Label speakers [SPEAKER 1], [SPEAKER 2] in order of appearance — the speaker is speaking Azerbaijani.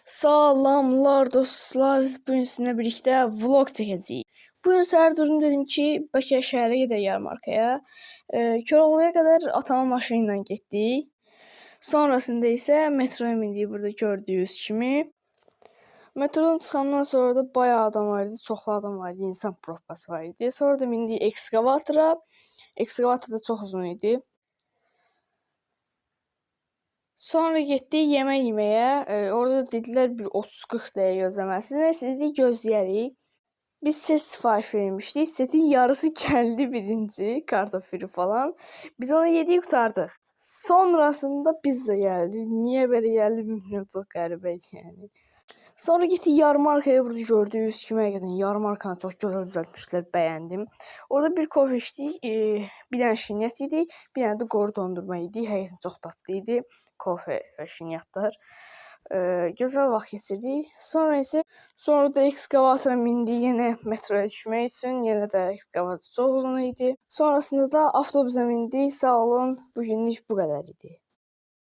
[SPEAKER 1] Salamlar dostlar. Bugün sizinlə birlikdə vlog çəkəcəyik. Bugün səhər durdum, dedim ki, bəlkə şəhərə gedək yarmarkaya. Koroğluya qədər atamın maşını ilə getdik. Sonrasında isə metroya mindik, burada gördüyünüz kimi. Metrodan çıxandan sonra da bayağı adam var idi, çoxlu adam var idi, insan probkası var idi. Sonra da mindik ekskavatora. Ekskavator da çox uzun idi. Sonra getdik yemək yeməyə. Orada dedilər bir 30-40 dəqiqə gözləməlisiniz. Nəysə dedik gözləyərik. Biz set sifariş vermişdik. Setin yarısı gəldi birinci, kartofili falan. Biz onu yedik, qurtardıq. Sonrasında pizza gəldi. Niyə belə gəldi bilmirəm, çox qəribə idi yəni. Sonra getdik yarmarkaya, burada gördüyünüz kimi həqiqətən yarmarkanı çox gözəl düzəltmişlər, bəyəndim. Orada bir kofe içdik, bir dənə şinyat yedik, bir dənə də qoru dondurma yedik. Həqiqətən çox dadlı idi kofe və şinyatlar. Gözəl vaxt keçirdik. Sonra da ekskavatora mindik yenə metroya düşmək üçün. Yenə də ekskavator çox uzun idi. Sonrasında da avtobusa mindik. Sağ olun, bugünlük bu qədər idi.